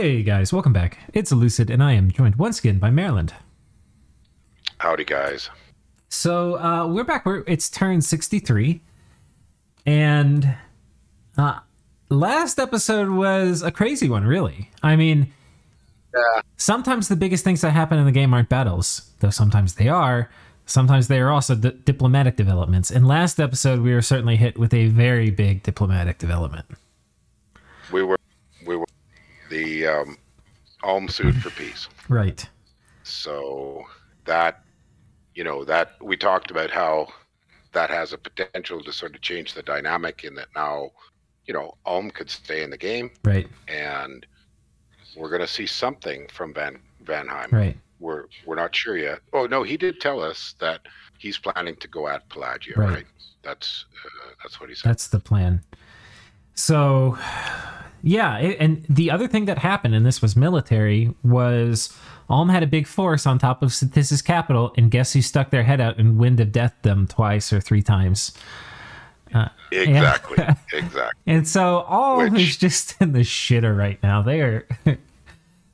Hey guys, welcome back. It's Lucid, and I am joined once again by Maryland. Howdy, guys. So we're back. It's turn 63, and last episode was a crazy one, really. I mean, sometimes the biggest things that happen in the game aren't battles, though sometimes they are. Sometimes they are also diplomatic developments. And last episode, we were certainly hit with a very big diplomatic development. We were the Ulm sued for peace. Right. So that we talked about how that has a potential to sort of change the dynamic in that now, Ulm could stay in the game. Right. And we're going to see something from Vanheim. Right. We're not sure yet. Oh no, he did tell us that he's planning to go at Pelagia. Right. That's what he said. That's the plan. So, yeah, and the other thing that happened, and this was military, was Ulm had a big force on top of Satis's capital, and guess who stuck their head out and wind of death them twice or three times? Exactly. And so Ulm is just in the shitter right now.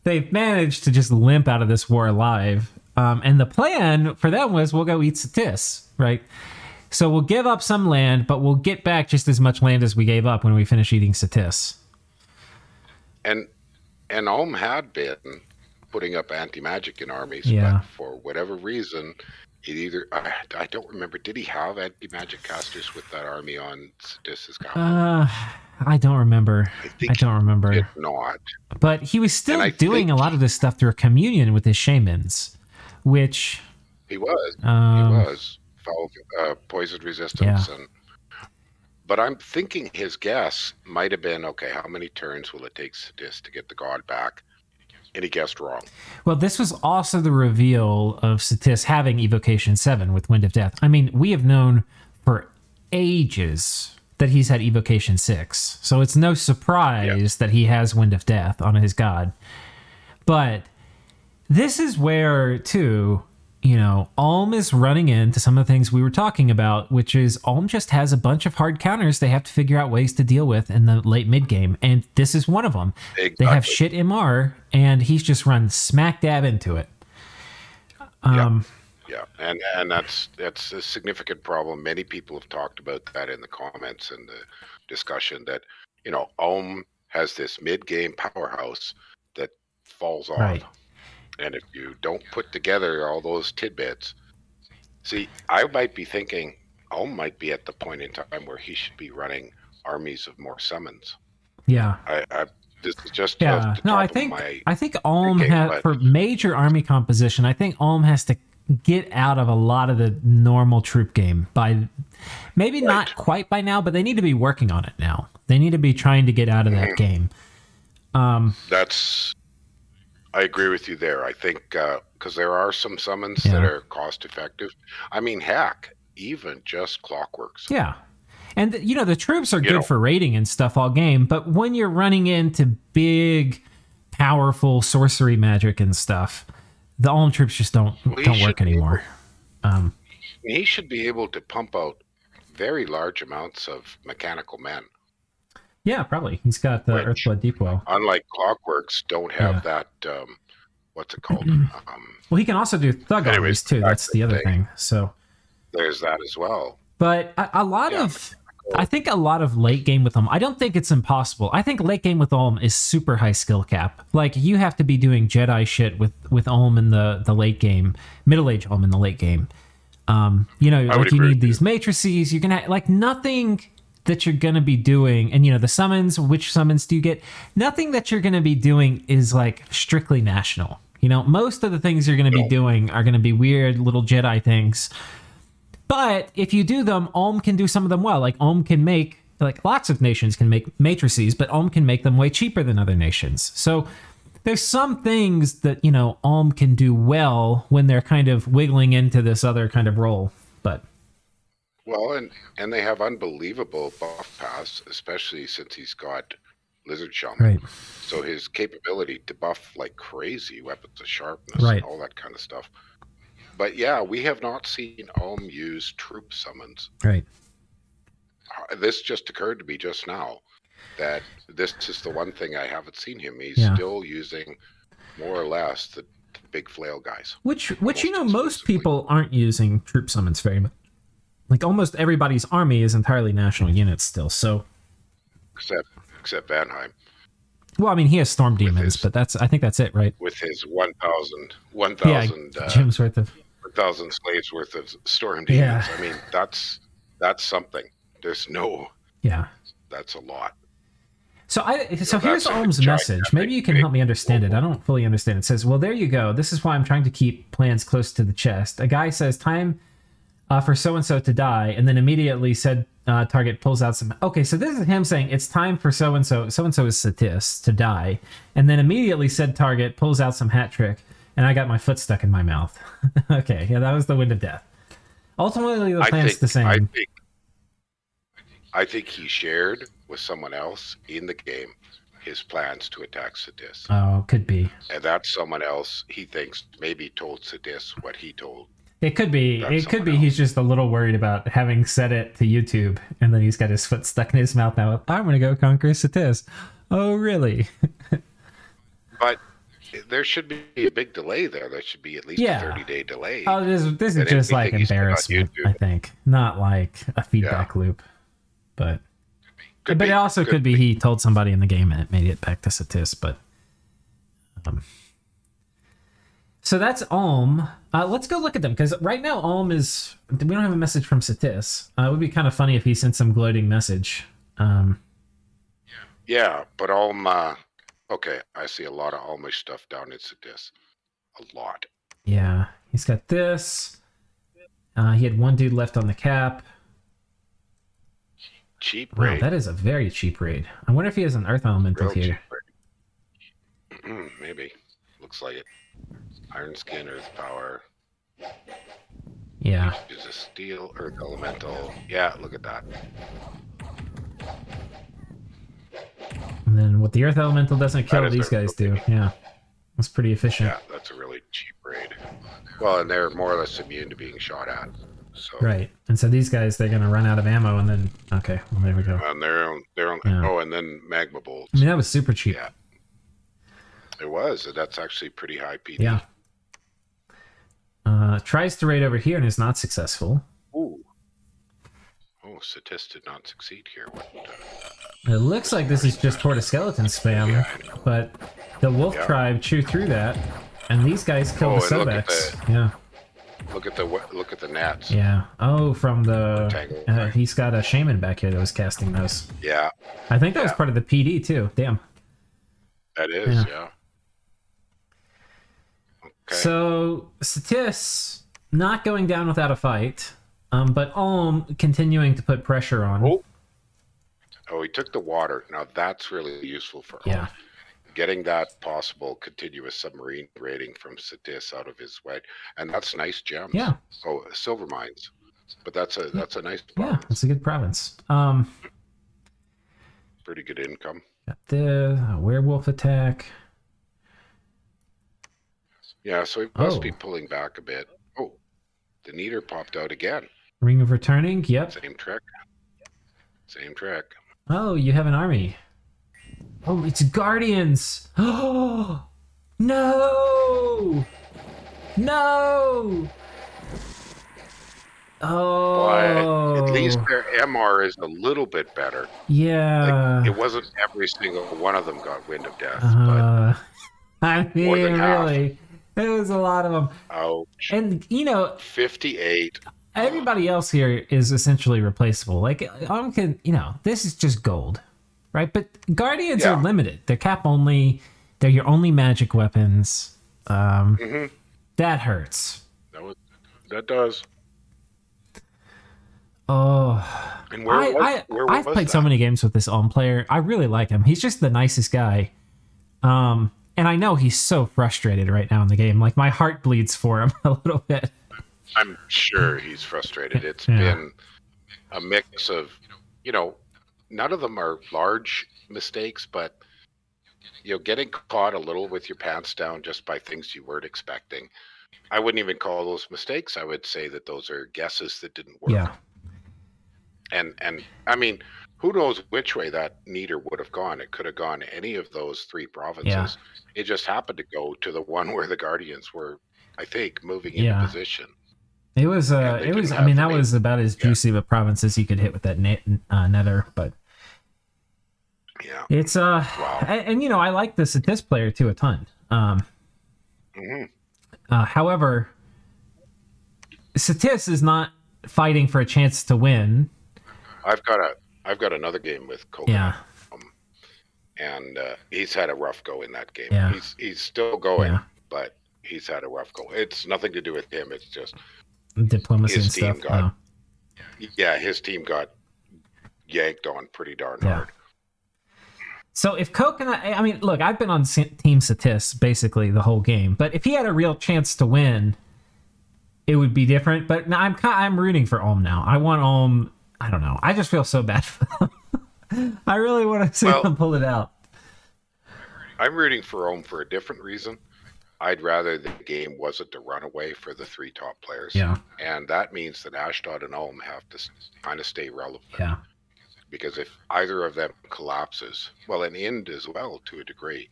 They've managed to just limp out of this war alive. And the plan for them was we'll go eat Satis, right? So we'll give up some land, but we'll get back just as much land as we gave up when we finish eating Satis. And Ulm had been putting up anti-magic in armies, yeah. But for whatever reason, it either I don't remember. Did he have anti-magic casters with that army on Satis's capital? I don't remember. I don't remember. Did not. But he was still doing a lot of this stuff through a communion with his shamans, which he was poison resistance, yeah. But I'm thinking his guess might have been, okay, how many turns will it take Satis to get the god back? And he guessed wrong. Well, this was also the reveal of Satis having Evocation 7 with Wind of Death. I mean, we have known for ages that he's had Evocation 6. So it's no surprise that he has Wind of Death on his god. But this is where, too, Ulm is running into some of the things we were talking about, which is Ulm just has a bunch of hard counters they have to figure out ways to deal with in the late mid game, and this is one of them. Exactly. They have shit MR, and he's just run smack dab into it. Yeah, and that's a significant problem. Many people have talked about that in the comments and the discussion that Ulm has this mid game powerhouse that falls off. Right. And if you don't put together all those tidbits, see, I might be thinking Ulm might be at the point in time where he should be running armies of more summons. Yeah. This is just I think Ulm has, for major army composition, I think Ulm has to get out of a lot of the normal troop game by maybe not quite by now, but they need to be working on it now. They need to be trying to get out of that game. I agree with you there. I think because there are some summons that are cost effective. I mean, heck, even just Clockworks. Yeah. And, the troops are good for raiding and stuff all game, but when you're running into big, powerful sorcery magic and stuff, the Ulm troops just don't work anymore. He should be able to pump out very large amounts of mechanical men. Yeah, probably. He's got the Earthblood Deepwell. Unlike Clockworks, don't have that. What's it called? Well, he can also do Thug armies too. That's the other thing. So there's that as well. But I think a lot of late game with Ulm. I don't think it's impossible. I think late game with Ulm is super high skill cap. Like you have to be doing Jedi shit with Ulm in the late game, middle age Ulm in the late game. You need these matrices. You can nothing that you're going to be doing, and the summons, which summons do you get? Nothing that you're going to be doing is strictly national. Most of the things you're going to be doing are going to be weird little Jedi things. But if you do them, Ulm can do some of them well. Ulm can make, lots of nations can make matrices, but Ulm can make them way cheaper than other nations. So there's some things that, Ulm can do well when they're kind of wiggling into this other kind of role. But well, and they have unbelievable buff paths, especially since he's got Lizard Shaman. Right. So his capability to buff like crazy weapons of sharpness and all that kind of stuff. But yeah, we have not seen Ulm use troop summons. Right. This just occurred to me just now. that this is the one thing I haven't seen him. He's Yeah. still using more or less the big flail guys. Which you know, most people aren't using troop summons very much. Like almost everybody's army is entirely national units still. So except Vanheim. Well, I mean, he has storm demons, but I think that's it, right? With his 1,000 Jim's worth of 1,000 slaves worth of storm demons. Yeah. I mean, that's something. There's no. Yeah. That's a lot. So here's Ohm's message. Maybe you can help me understand it. I don't fully understand. It says, "Well, there you go. This is why I'm trying to keep plans close to the chest." A guy says, "Time for so and so to die," and then immediately said, "Target pulls out some." Okay, so this is him saying it's time for so and so. So and so is Satis to die, and then immediately said, "Target pulls out some hat trick," and I got my foot stuck in my mouth. Okay, yeah, that was the wind of death. Ultimately, the plan's the same. I think he shared with someone else in the game his plans to attack Satis. Oh, could be. And that someone else, he thinks, maybe told Satis what he told. It could be. It could be he's just a little worried about having said it to YouTube, and then he's got his foot stuck in his mouth now. I'm going to go conquer Satis. Oh, really? But there should be a big delay there. There should be at least a 30-day delay. Oh, this is just like embarrassment, I think. Not like a feedback loop. But it also could be he told somebody in the game and it made it back to Satis. But so that's Ulm. Let's go look at them, because right now Ulm is. We don't have a message from Satis. It would be kind of funny if he sent some gloating message. Yeah, but Ulm. Okay, I see a lot of Ulmish stuff down in Satis. A lot. Yeah, he's got this. He had one dude left on the cap. Cheap raid. Wow, that is a very cheap raid. I wonder if he has an Earth Elemental here. Maybe. Looks like it. Iron Skin, Earth Power. Yeah. Is a Steel, Earth Elemental. Yeah, look at that. And then what the Earth Elemental doesn't kill, these guys do. Yeah. That's pretty efficient. Yeah, that's a really cheap raid. Well, and they're more or less immune to being shot at. So. Right, and so these guys, they're gonna run out of ammo, and then okay, well, there we go. And they're on. Yeah. Oh, and then magma bolts. I mean, that was super cheap. Yeah, it was. That's actually pretty high PD. Yeah. Tries to raid over here and is not successful. Ooh. Oh, Satis did not succeed here. It looks like this is just Horde of Skeleton spam, but the Wolf Tribe chew through that, and these guys kill the Sobex. Yeah. Look at the gnats. Yeah. Oh, from the he's got a shaman back here that was casting those. Yeah. I think that was part of the PD too. Damn. That is, yeah. Okay. So Satis not going down without a fight, but Ulm continuing to put pressure on. Oh, he took the water. Now that's really useful for Ulm. Yeah. Getting that possible continuous submarine raiding from Satis out of his way, and that's nice gems. Yeah. Oh, silver mines, but that's a nice province. Yeah, it's a good province. Pretty good income. Got the werewolf attack. Yeah, so he must be pulling back a bit. Oh, the Neater popped out again. Ring of Returning. Yep. Same trick. Same trick. Oh, you have an army. Oh, it's Guardians! Oh, no! No! Oh. But at least their MR is a little bit better. Yeah. Like, it wasn't every single one of them got Wind of Death, but I mean, more than really, there was a lot of them. Ouch. And, 58. Everybody else here is essentially replaceable. Like, this is just gold. Right, but Guardians are limited. They're cap only. They're your only magic weapons. That hurts. That does. Oh, and I've played so many games with this Ulm player. I really like him. He's just the nicest guy. And I know he's so frustrated right now in the game. Like, my heart bleeds for him a little bit. I'm sure he's frustrated. It's been a mix of, none of them are large mistakes, but getting caught a little with your pants down just by things you weren't expecting. I wouldn't even call those mistakes. I would say that those are guesses that didn't work. Yeah. And I mean, who knows which way that neater would have gone. It could have gone any of those 3 provinces. Yeah. It just happened to go to the one where the Guardians were, I think, moving into position. It was, I mean, that was about as juicy of a province as you could hit with that nether, but yeah, it's, wow. And you know, I like the Satis player too a ton. However, Satis is not fighting for a chance to win. I've got another game with Coconut. And he's had a rough go in that game. Yeah. He's still going, but he's had a rough go. It's nothing to do with him. It's just diplomacy and stuff. His team got yanked on pretty darn hard. So if Coconut, I mean, look, I've been on Team Satis basically the whole game, but if he had a real chance to win, it would be different. But now I'm rooting for Ulm now. I want Ulm. I don't know. I just feel so bad for them. I really want to see them pull it out. I'm rooting for Ulm for a different reason. I'd rather the game wasn't a runaway for the 3 top players. Yeah. And that means that Ashdod and Ulm have to kind of stay relevant. Yeah. Because if either of them collapses, well, an Ind as well to a degree.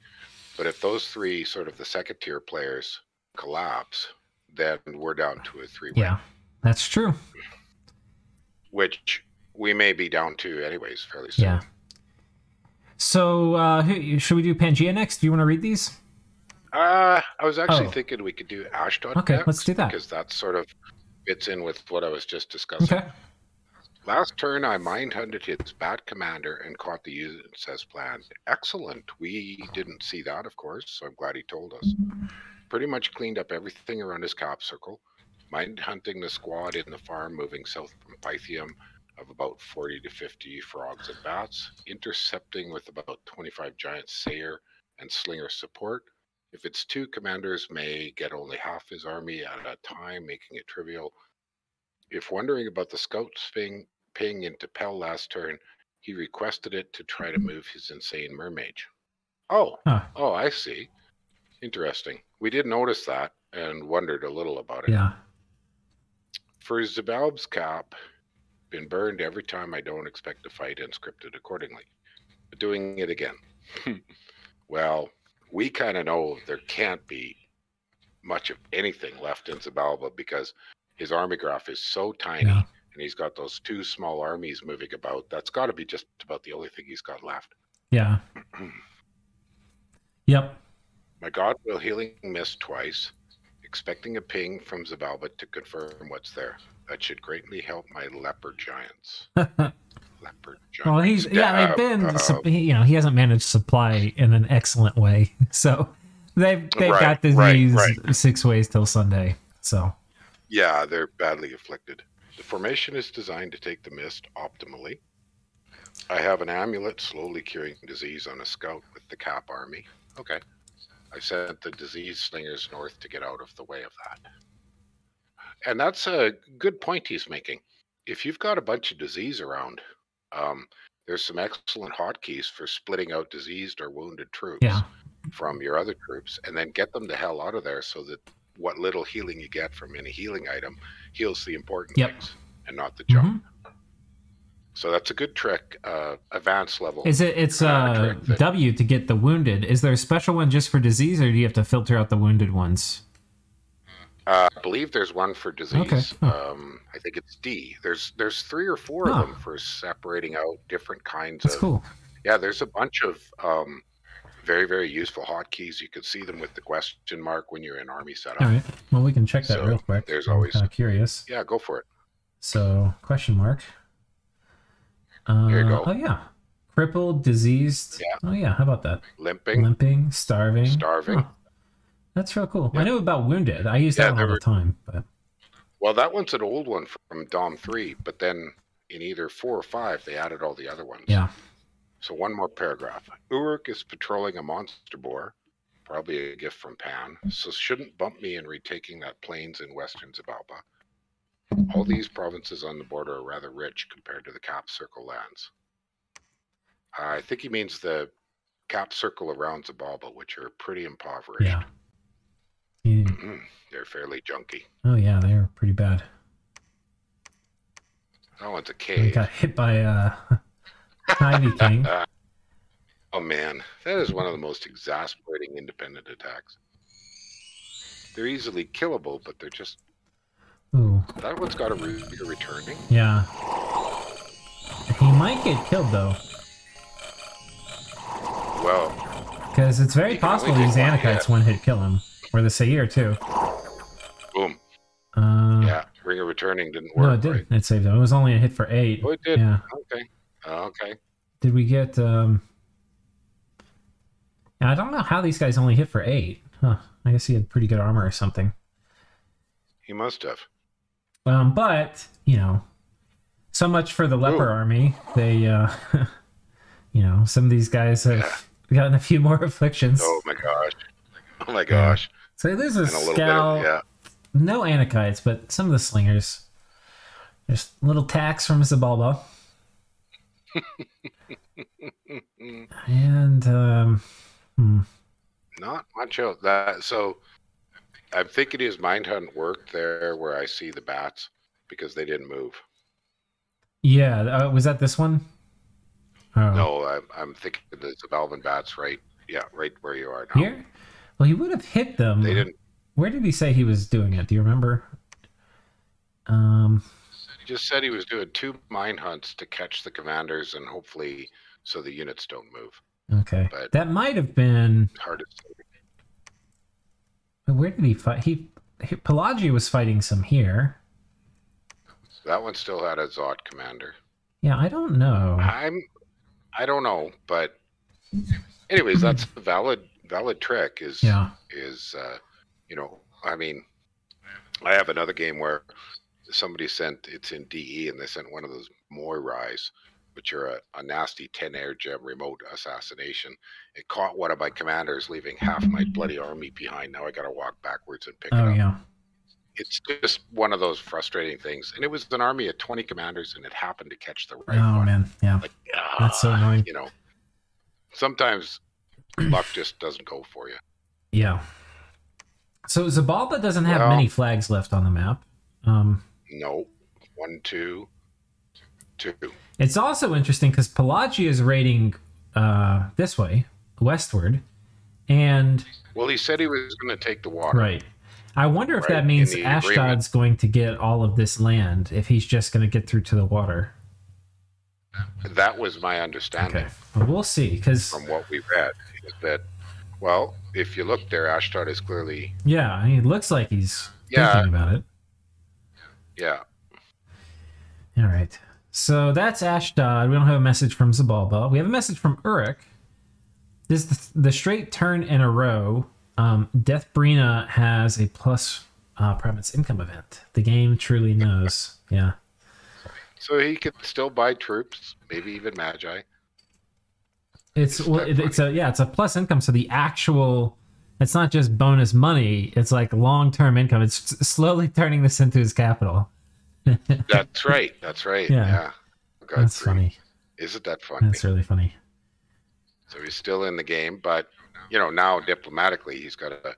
But if those 3 sort of the second tier players collapse, then we're down to a 3-way. Yeah, that's true. Which we may be down to anyways fairly soon. Yeah. So should we do Pangaea next? Do you want to read these? I was actually thinking we could do Ashdod next, let's do that. Because that sort of fits in with what I was just discussing. Okay. Last turn, I mind hunted his Bat Commander and caught the units as planned. Excellent. We didn't see that, of course, so I'm glad he told us. Pretty much cleaned up everything around his cap circle. Mind hunting the squad in the farm moving south from Pythium of about 40 to 50 frogs and bats, intercepting with about 25 giant sayer and slinger support. If it's 2, commanders may get only half his army at a time, making it trivial. If wondering about the scouts ping into Pel last turn, he requested it to try to move his insane mermage. Oh, I see. Interesting. We did notice that and wondered a little about it. Yeah. For Xibalba's cap, been burned every time I don't expect to fight and scripted accordingly. But doing it again. Well, we kind of know there can't be much of anything left in Xibalba because his army graph is so tiny and he's got those 2 small armies moving about. That's got to be just about the only thing he's got left. Yeah. Yep. My God will healing mist twice, expecting a ping from Xibalba to confirm what's there. That should greatly help my leopard giants. Leopard giants. Well, he hasn't managed supply in an excellent way. So they've got disease 6 ways till Sunday. So yeah, they're badly afflicted. The formation is designed to take the mist optimally. I have an amulet slowly curing disease on a scout with the cap army. Okay. I sent the disease slingers north to get out of the way of that. And that's a good point he's making. If you've got a bunch of disease around, there's some excellent hotkeys for splitting out diseased or wounded troops from your other troops, and then get them the hell out of there so that what little healing you get from any healing item heals the important things and not the junk. So that's a good trick, advanced level. It's W to get the wounded. Is there a special one just for disease, or do you have to filter out the wounded ones? I believe there's one for disease. Okay. I think it's D. There's 3 or 4 of them for separating out different kinds That's cool. Yeah, there's a bunch of very, very useful hotkeys. You can see them with the question mark when you're in army setup. All right. Well, we can check that real quick. There's always kind of curious. Yeah, go for it. So question mark. Here you go. Oh yeah, crippled, diseased. Yeah. Oh yeah, how about that? Limping, starving. Oh, that's real cool. Yeah. I know about wounded. I use that one all the time. But well, that one's an old one from Dom 3, but then in either 4 or 5, they added all the other ones. Yeah. So one more paragraph. Uruk is patrolling a monster boar, probably a gift from Pan, so shouldn't bump me in retaking that plains in western Xibalba. All these provinces on the border are rather rich compared to the cap circle lands. I think he means the cap circle around Xibalba, which are pretty impoverished. Yeah. They're fairly junky. Oh yeah, they're pretty bad. Oh, it's a We cave. got hit by Ivy King. Oh man, that is one of the most exasperating independent attacks. They're easily killable, but they're just... Ooh. That one's got a Rigger returning. Yeah. He might get killed, though. Well... Because it's very possible these Anakites one-hit kill him. Or the Seir, too. Boom. Yeah, Rigger returning didn't work. No, it didn't. Right? It saved him. It was only a hit for 8. Oh, it did? Yeah. Okay. Okay. Did we get... I don't know how these guys only hit for 8. Huh. I guess he had pretty good armor or something. He must have. But, you know, so much for the leper army. They, you know, some of these guys have gotten a few more afflictions. Oh my gosh. Oh my gosh. Yeah. So there's a scout. Yeah. No Anakites, but some of the slingers. There's little tacks from Xibalba. And, not much else. That, so I'm thinking his mind hunt worked there where I see the bats because they didn't move. Yeah, was that this one? Oh. No, I'm thinking the Xibalban bats right. Yeah, right where you are now. Here? Well, he would have hit them. They didn't. Where did he say he was doing it? Do you remember? He just said he was doing 2 mine hunts to catch the commanders and hopefully so the units don't move. Okay. But that might have been... Hard to say. Where did he fight? Pelagia was fighting some here. That one still had a Zod commander. Yeah, I don't know. I don't know, but anyways, that's the valid trick is you know, I mean, I have another game where somebody sent, it's in DE, and they sent one of those Moirais, which are a nasty 10 air gem remote assassination. It caught one of my commanders, leaving half my bloody army behind. Now I got to walk backwards and pick it up. Yeah. It's just one of those frustrating things. And it was an army of 20 commanders, and it happened to catch the right one. Oh, man. Yeah. Like, that's so annoying. You know, sometimes luck just doesn't go for you. Yeah. So Xibalba doesn't have many flags left on the map. No. 1, 2, 2. It's also interesting because Pelagia is raiding this way, westward, and... Well, he said he was going to take the water. Right. I wonder if that means Ashdod's going to get all of this land, if he's just going to get through to the water. That was my understanding. Okay. Well, we'll see, because... From what we read, is that, well, if you look there, Ashdod is clearly... Yeah, I mean, it looks like he's thinking about it. Yeah. All right. So that's Ashdod. We don't have a message from Xibalba. We have a message from Uruk. This is the straight turn in a row. Death Brina has a plus province income event. The game truly knows. Yeah. So he could still buy troops, maybe even Magi. It's a plus income. So the actual, it's not just bonus money. It's like long-term income. It's slowly turning this into his capital. That's right. That's right. Yeah. That's funny. Isn't that funny? That's really funny. So he's still in the game, but you know, now diplomatically he's got to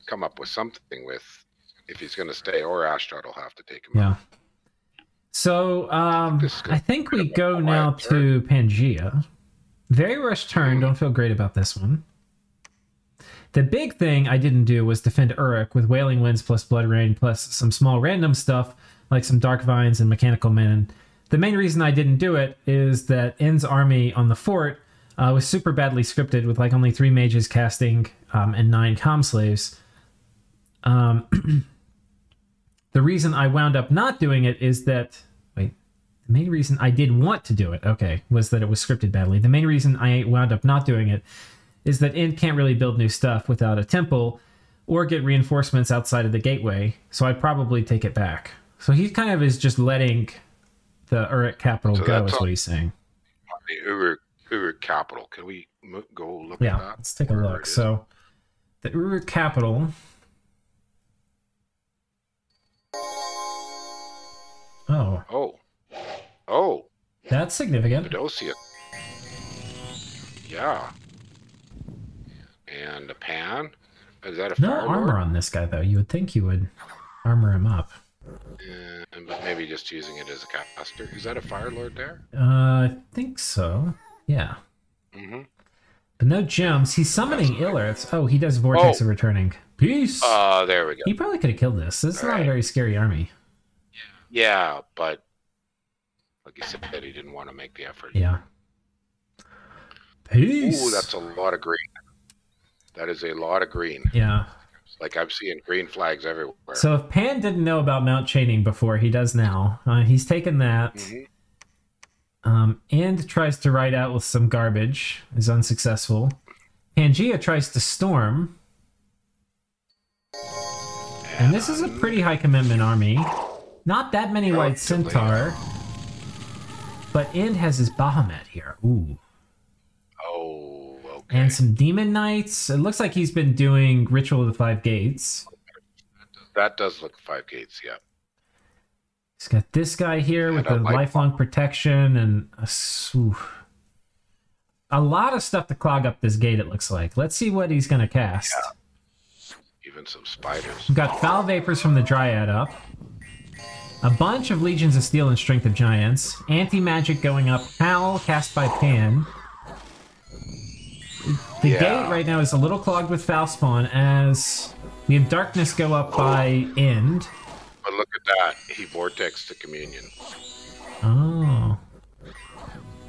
come up with something with if he's going to stay, or Ashdod will have to take him out. So I think we go now to Pangaea. Very rushed turn. Don't feel great about this one. The big thing I didn't do was defend Uruk with Wailing Winds plus Blood Rain plus some small random stuff like some Dark Vines and Mechanical Men. And the main reason I didn't do it is that N's army on the fort was super badly scripted with like only 3 mages casting and 9 comm slaves. The reason I wound up not doing it is that... Wait. The main reason I did want to do it, was that it was scripted badly. The main reason I wound up not doing it is that N can't really build new stuff without a temple or get reinforcements outside of the gateway, so I'd probably take it back. So he kind of is just letting the Uruk capital go, is what he's saying. The Uruk capital. Can we go look at that? Yeah, let's take a look. So the Uruk capital... Oh. That's significant. Fedosia. Yeah. And a pan. Is that a no armor on this guy, though? You would think you would armor him up. But maybe just using it as a caster. Is that a Fire Lord there? I think so. Yeah. Mm-hmm. But no gems. He's summoning Illiths. Oh, he does Vortex of Returning. Peace! There we go. He probably could have killed this. This is not a very scary army. Yeah, but like you said, he didn't want to make the effort. Yeah. Peace! Ooh, that's a lot of green. That is a lot of green. Yeah. Like I'm seeing green flags everywhere. So if Pan didn't know about mount chaining before, he does now. He's taken that. And tries to ride out with some garbage. Is unsuccessful. Pangaea tries to storm. And this is a pretty high commitment army. Not that many White Centaur. But Ind has his Bahamut here. Ooh. Oh, okay. And some Demon Knights. It looks like he's been doing Ritual of the Five Gates. That does look 5 gates, yeah. He's got this guy here with the lifelong protection and a lot of stuff to clog up this gate, it looks like. Let's see what he's going to cast. Yeah. Even some spiders. We've got Foul Vapors from the Dryad up. A bunch of Legions of Steel and Strength of Giants. Anti-Magic going up. Howl cast by Pan. The gate right now is a little clogged with Foul Spawn as we have Darkness go up by Ind. But look at that. He vortexed to Communion. Oh.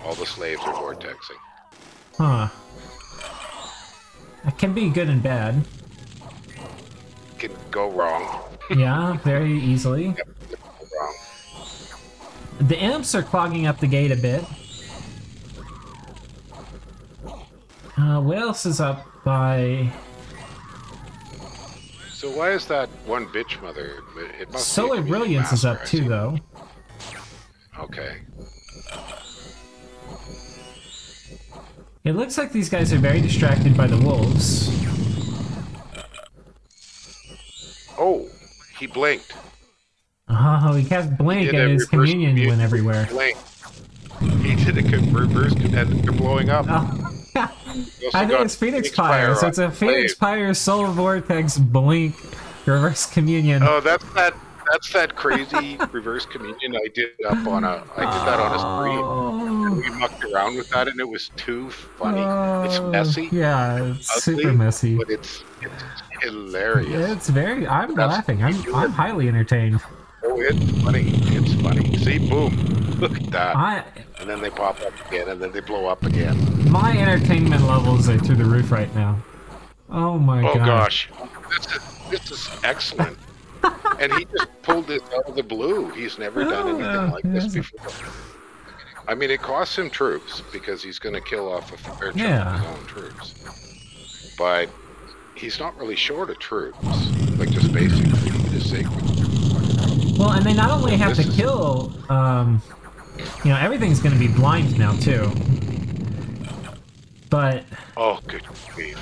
All the slaves are vortexing. Huh. It can be good and bad. Can go wrong. Yeah, very easily. Yep, go wrong. The imps are clogging up the gate a bit. What else is up by... So why is that one bitch mother? It must Solar Brilliance is up too, though. Okay. It looks like these guys are very distracted by the wolves. Oh, he blinked. Oh, he cast Blink and his Communion went everywhere. Blink. He did a reverse and they're blowing up. Oh. I think it's Phoenix Pyre, so it's a Phoenix Pyre Solar Vortex Blink Reverse Communion. Oh, that's that crazy reverse communion I did up on I did that on a stream. And we mucked around with that and it was too funny. It's messy. Yeah, it's ugly, super messy. But it's hilarious. It's very I'm laughing. I'm highly entertained. Oh, it's funny. It's funny. See, boom. Look at that. And then they pop up again, and then they blow up again. My entertainment levels are through the roof right now. Oh my god. Oh gosh. This is excellent. And he just pulled this out of the blue. He's never done anything like this before. I mean, it costs him troops, because he's going to kill off a fair chunk of his own troops. But he's not really short of troops. Like, just basically, just sacred. Well, and they not only have to kill, you know, everything's going to be blind now, too. But... Oh, good grief.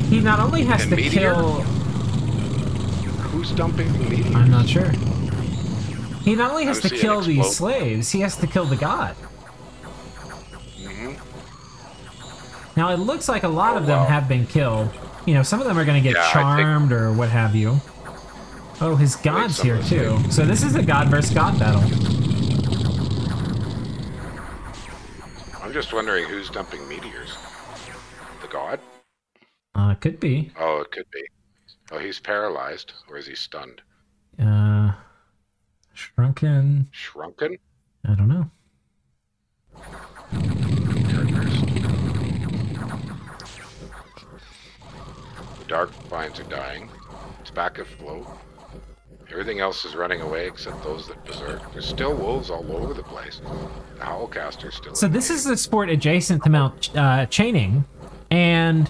He not only has to kill... Who's dumping the meteors? I'm not sure. He not only has to kill these slaves, he has to kill the god. Now, it looks like a lot of them have been killed. You know, some of them are going to get charmed or what have you. Oh, his god's here too. So this is a god versus god battle. I'm just wondering who's dumping meteors. The god? Could be. Oh, it could be. Oh, he's paralyzed, or is he stunned? Shrunken. Shrunken? I don't know. The dark vines are dying. It's back afloat. Everything else is running away except those that berserk. There's still wolves all over the place. The Howlcaster's still. So this is the sport adjacent to Mount Chaining, and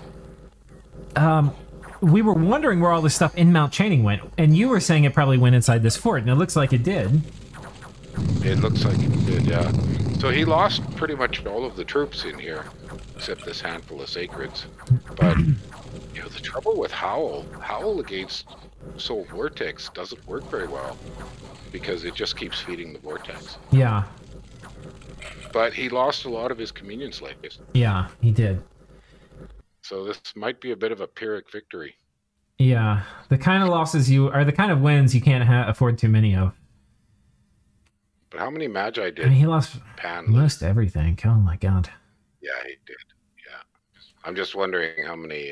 we were wondering where all this stuff in Mount Chaining went, and you were saying it probably went inside this fort, and it looks like it did. It looks like it did, yeah. So he lost pretty much all of the troops in here, except this handful of sacreds. But you know, the trouble with Howl against Soul Vortex doesn't work very well because it just keeps feeding the vortex. Yeah. But he lost a lot of his communion slaves. Yeah, he did. So this might be a bit of a Pyrrhic victory. Yeah, the kind of losses you are the kind of wins you can't afford too many of. But how many Magi did I mean, he lost Pan most everything. Oh my god. Yeah, he did. Yeah, I'm just wondering how many.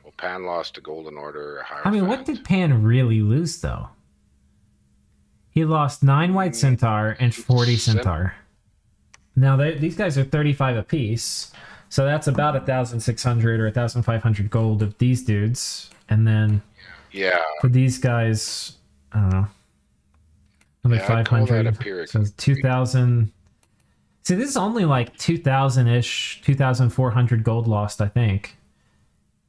Well, Pan lost to Golden Order. I mean, what did Pan really lose though? He lost 9 White Centaur and 40 Centaur. Now these guys are 35 apiece, so that's about 1,600 or 1,500 gold of these dudes, and then for these guys, I don't know, another 500. So 2,000. See, this is only like 2,000-ish, 2,400 gold lost, I think.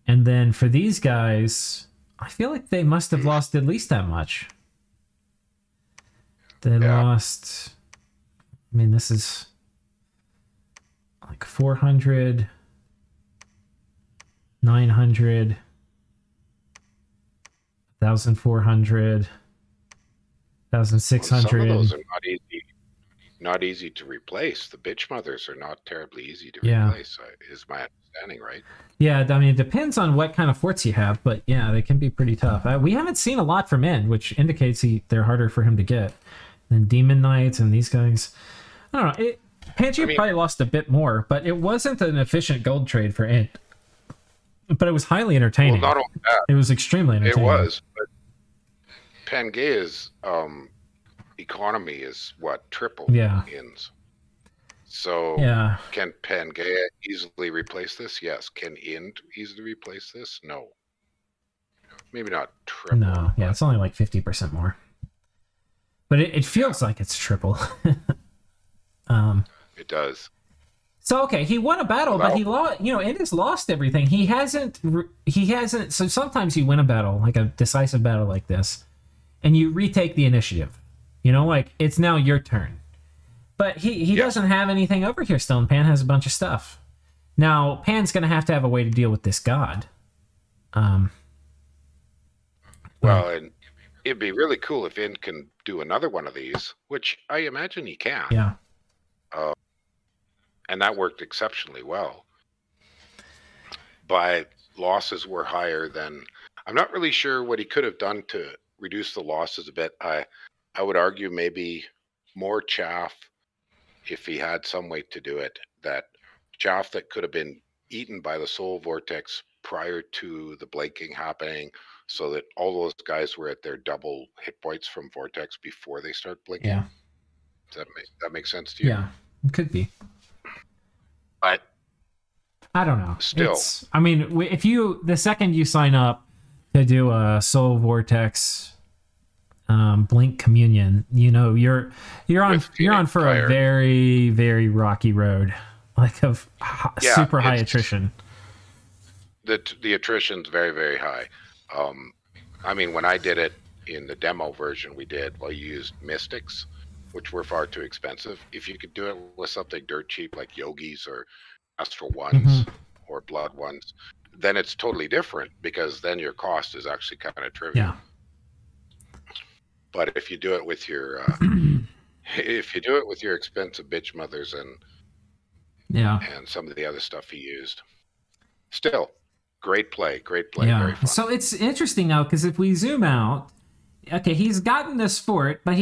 And then for these guys, I feel like they must have lost at least that much. They lost, I mean, this is like 400, 900, 1,400, 1,600. Well, some of those are not easy to replace. The bitch mothers are not terribly easy to replace, is my understanding, right? Yeah, I mean, it depends on what kind of forts you have, but yeah, they can be pretty tough. We haven't seen a lot from End, which indicates they're harder for him to get than Demon Knights and these guys. I don't know. Pangaea probably lost a bit more, but it wasn't an efficient gold trade for End. But it was highly entertaining. Well, not only that. It was extremely entertaining. It was, but Pangaea's economy is what, triple Ind's. So can Pangaea easily replace this? Yes. Can Ind easily replace this? No. Maybe not triple. No, yeah, it's only like 50% more. But it feels like it's triple. It does. So okay, he won a battle, but he lost. You know, Ind has lost everything. He hasn't. So sometimes you win a battle, like a decisive battle like this, and you retake the initiative. You know, like it's now your turn. But he doesn't have anything over here still, and Pan has a bunch of stuff. Now, Pan's going to have a way to deal with this god. Well, and it'd be really cool if Ind can do another one of these, which I imagine he can. Yeah. And that worked exceptionally well. But losses were higher than... I'm not really sure what he could have done to reduce the losses a bit. I would argue maybe more chaff, if he had some way to do it, that chaff that could have been eaten by the soul vortex prior to the blinking happening, so that all those guys were at their double hit points from vortex before they start blinking. Yeah. Does that make sense to you? Yeah, it could be. But I don't know. Still, I mean, the second you sign up to do a soul vortex blink communion, you know, you're on for a very, very rocky road, like of super high attrition. The attrition's very, very high. I mean, when I did it in the demo version, we used mystics, which were far too expensive. If you could do it with something dirt cheap like yogis or astral ones or blood ones, then it's totally different, because then your cost is actually kind of trivial. Yeah. But if you do it with your expensive bitch mothers and some of the other stuff he used, still great play, yeah. Very fun. So it's interesting now, because if we zoom out, okay, he's gotten this fort, but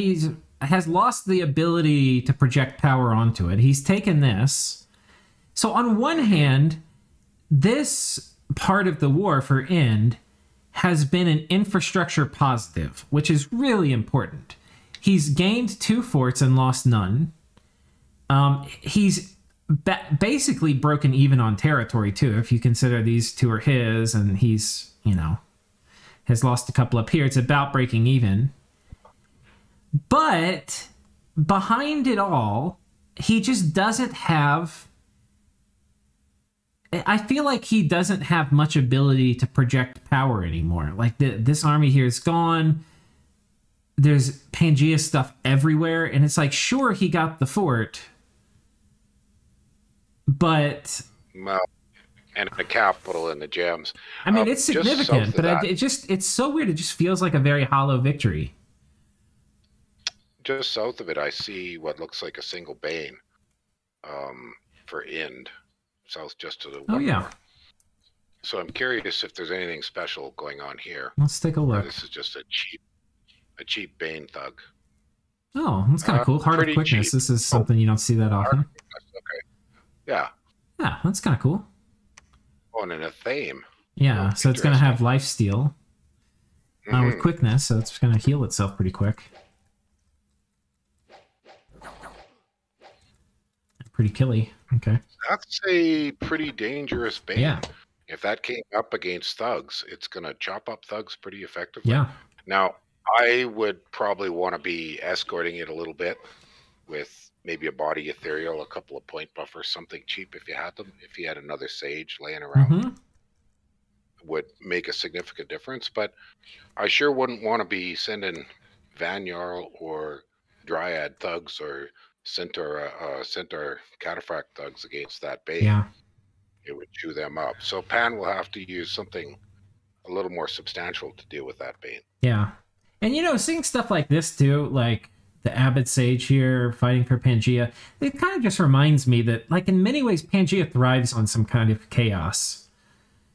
has lost the ability to project power onto it. He's taken this. So on one hand, this part of the war for Ind has been an infrastructure positive, which is really important. He's gained 2 forts and lost none. He's basically broken even on territory too, if you consider these 2 are his, and he's, you know, has lost a couple up here. It's about breaking even. But behind it all, he just doesn't have... I feel like he doesn't have much ability to project power anymore. Like, this army here is gone. There's Pangaea stuff everywhere. And it's like, sure, he got the fort. But... Well, and the capital and the gems. I mean, it's significant, but it's so weird. It just feels like a very hollow victory. Just south of it, I see what looks like a single bane for Ind. South just to the one. Oh, yeah. So I'm curious if there's anything special going on here. Let's take a look. This is just a cheap Bane thug. Oh, that's kind of cool. Heart of Quickness. Cheap. This is something you don't see that often. Okay. Yeah. Yeah, that's kind of cool. Oh, and in a theme. Yeah, so it's going to have lifesteal with quickness, so it's going to heal itself pretty quick. Pretty killy. Okay. That's a pretty dangerous Bane. Yeah. If that came up against thugs, it's going to chop up thugs pretty effectively. Yeah. Now, I would probably want to be escorting it a little bit with maybe a body ethereal, a couple of point buffers, something cheap if you had them. If you had another sage laying around, would make a significant difference. But I sure wouldn't want to be sending Vanyarl or Dryad thugs or Centaur Cataphract thugs against that Bane. Yeah. It would chew them up. So Pan will have to use something a little more substantial to deal with that Bane. Yeah. And, you know, seeing stuff like this, too, like the Abbot Sage here fighting for Pangaea, it kind of just reminds me that, like, in many ways, Pangaea thrives on some kind of chaos.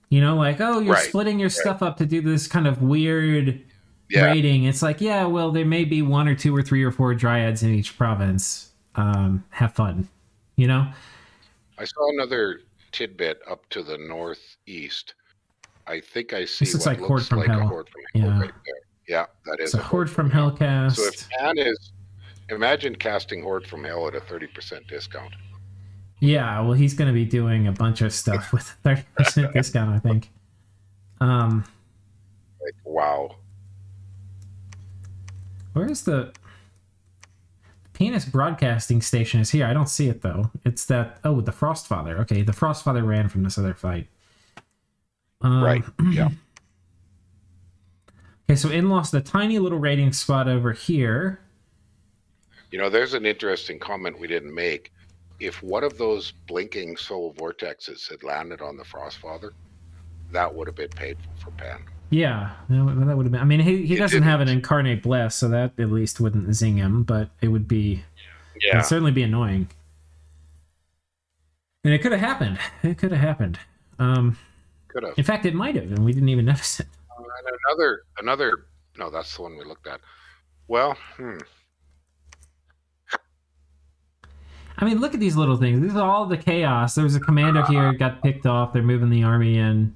You know, like, oh, you're splitting your stuff up to do this kind of weird raiding. It's like, yeah, well, there may be 1 or 2 or 3 or 4 dryads in each province. Have fun, you know? I saw another tidbit up to the northeast. I think I see this what like Horde from Hell. A Horde from Hell right there. Yeah, that is a Horde from Hell cast. So if Pan is, imagine casting Horde from Hell at a 30% discount. Yeah, well, he's going to be doing a bunch of stuff with a 30% discount, I think. Like, wow. Where's the penis broadcasting station? Is here. I don't see it, though. It's that... Oh, the Frostfather. Okay, the Frostfather ran from this other fight. Right, yeah. Okay, so In lost a tiny little raiding spot over here. You know, there's an interesting comment we didn't make. If one of those blinking soul vortexes had landed on the Frostfather, that would have been painful for Pan. Yeah, that would have been... I mean, he doesn't have an Incarnate Bless, so that at least wouldn't zing him, but it would be... Yeah. It would certainly be annoying. And it could have happened. It could have happened. Could have. In fact, it might have, and we didn't even notice it. And another... No, that's the one we looked at. Well, I mean, look at these little things. These are all the chaos. There was a commander here, got picked off. They're moving the army in.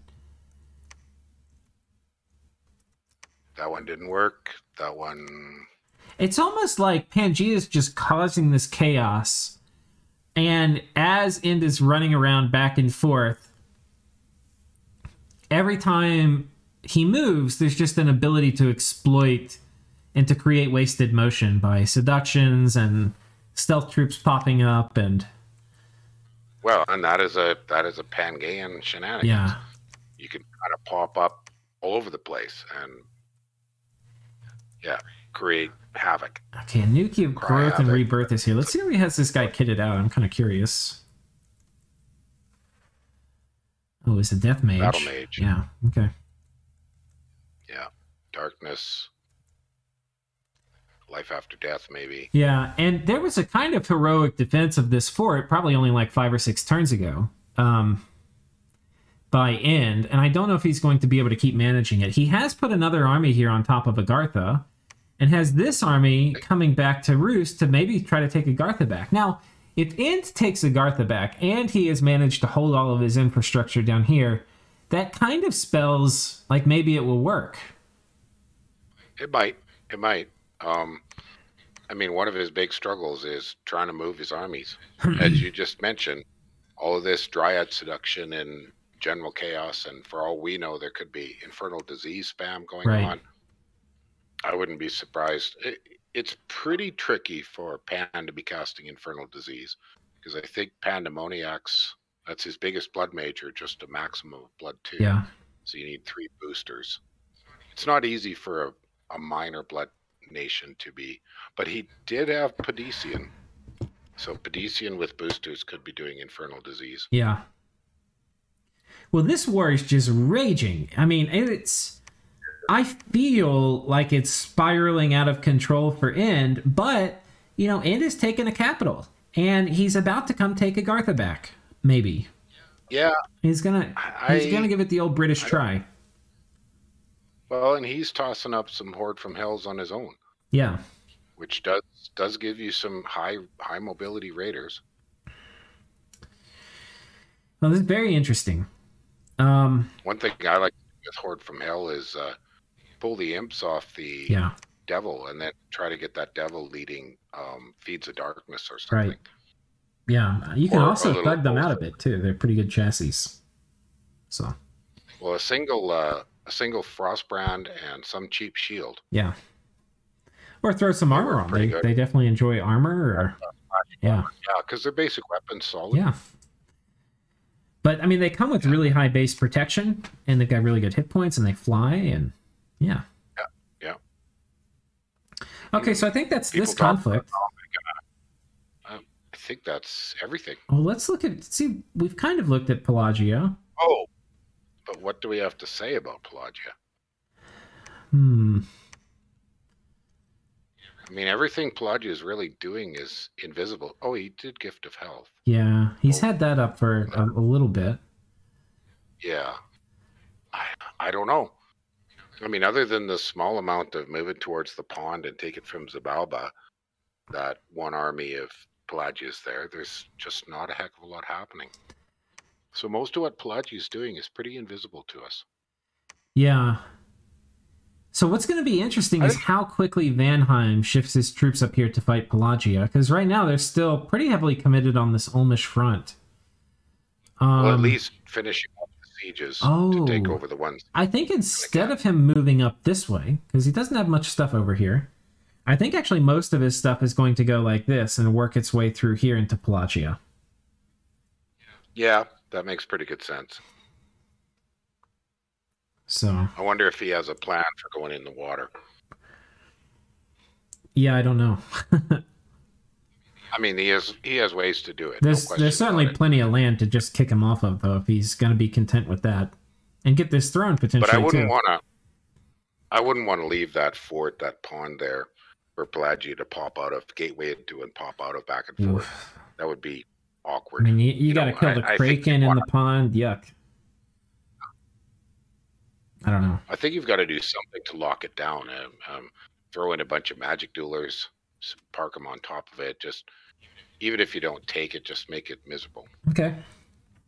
That one didn't work. That one... It's almost like Pangaea is just causing this chaos. And as Ind is running around back and forth, every time he moves, there's just an ability to exploit and to create wasted motion by seductions and stealth troops popping up and... Well, and that is a Pangaean shenanigans. Yeah. You can kind of pop up all over the place and create havoc. Okay, a new key of growth and rebirth is here. Let's see how he has this guy kitted out. I'm kind of curious. Oh, it's a death mage. Battle mage. Yeah, okay. Yeah, darkness. Life after death, maybe. Yeah, and there was a kind of heroic defense of this fort, probably only like 5 or 6 turns ago, by Ind, and I don't know if he's going to be able to keep managing it. He has put another army here on top of Agartha, and has this army coming back to Roost to maybe try to take Agartha back. Now, if Ind takes Agartha back, and he has managed to hold all of his infrastructure down here, that kind of spells like maybe it will work. It might. It might. I mean, one of his big struggles is trying to move his armies. As you just mentioned, all of this Dryad seduction and general chaos, and for all we know, there could be infernal disease spam going on. I wouldn't be surprised. It's pretty tricky for Pan to be casting infernal disease, because I think Pandemoniac's, that's his biggest blood major, just a maximum of blood 2. Yeah. So you need 3 boosters. It's not easy for a minor blood nation to be, but he did have Padician, so Padician with boosters could be doing infernal disease. Yeah. Well, this war is just raging. I mean, I feel like it's spiraling out of control for Ind, but you know, Ind has taken a capital and he's about to come take Agartha back, maybe. Yeah, He's gonna give it the old British try. Well, and he's tossing up some Horde from Hells on his own. Yeah. Which does give you some high mobility raiders. Well, this is very interesting. One thing I like with Horde from Hell is pull the imps off the devil and then try to get that devil leading Feeds of Darkness or something. Right. Yeah, you can also thug them out a bit too. They're pretty good chassis. So. Well, a single Frostbrand and some cheap shield. Yeah. Or throw some armor on. They definitely enjoy armor. Or, yeah. Yeah, because their basic weapon's solid. Yeah. But I mean, they come with really high base protection, and they've got really good hit points, and they fly, and yeah. Yeah. Okay, so I think that's this conflict. I think that's everything. Well, let's see, we've kind of looked at Pelagia. Oh, but what do we have to say about Pelagia? I mean, everything Pelagia is really doing is invisible. Oh, he did Gift of Health. Yeah, he's had that up for a little bit. Yeah. I don't know. I mean, other than the small amount of moving towards the pond and take it from Xibalba, that one army of Pelagia's there's just not a heck of a lot happening. So most of what Pelagia is doing is pretty invisible to us. Yeah. So what's going to be interesting is how quickly Vanheim shifts his troops up here to fight Pelagia, because right now they're still pretty heavily committed on this Ulmish front. Well, at least finishing up the sieges to take over the ones. I think instead of him moving up this way, because he doesn't have much stuff over here, I think actually most of his stuff is going to go like this and work its way through here into Pelagia. Yeah, that makes pretty good sense. So I wonder if he has a plan for going in the water. Yeah, I don't know. I mean, he has ways to do it. There's certainly plenty of land to just kick him off of, though, if he's going to be content with that and get this throne potentially. But I wouldn't want to leave that fort, that pond there, for Pelagia to pop out of, gateway into and pop out of back and forth. That would be awkward. I mean, you got to kill the kraken in the pond. Yuck. I don't know. I think you've got to do something to lock it down. Throw in a bunch of magic duelers, park them on top of it. Just even if you don't take it, just make it miserable. Okay.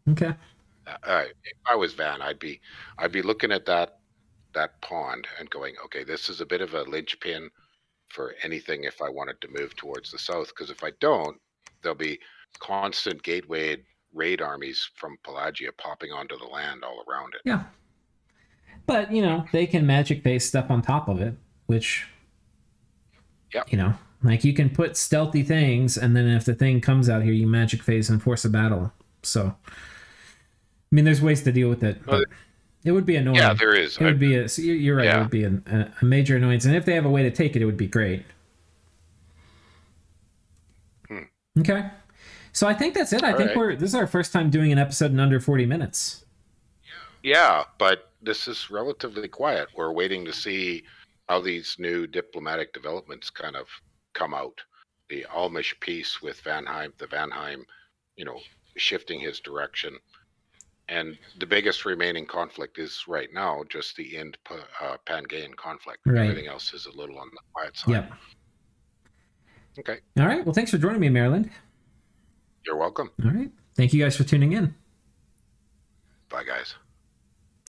If I was Van, I'd be looking at that pond and going, okay, this is a bit of a linchpin for anything if I wanted to move towards the south. Because if I don't, there'll be constant gateway raid armies from Pelagia popping onto the land all around it. Yeah. But, they can magic base stuff on top of it, which, like you can put stealthy things, and then if the thing comes out here, you magic phase and force a battle. So, I mean, there's ways to deal with it, but it would be annoying. Yeah, there is. It would be you're right. Yeah. It would be a major annoyance, and if they have a way to take it, it would be great. Okay. So I think that's it. I think this is our first time doing an episode in under 40 minutes. Yeah, but this is relatively quiet. We're waiting to see how these new diplomatic developments kind of come out. The Ulmish peace with Vanheim, the Vanheim, shifting his direction. And the biggest remaining conflict is right now just the end Pangaean conflict. Right. Everything else is a little on the quiet side. Yep. Okay. All right. Well, thanks for joining me, Maryland. You're welcome. All right. Thank you guys for tuning in. Bye, guys.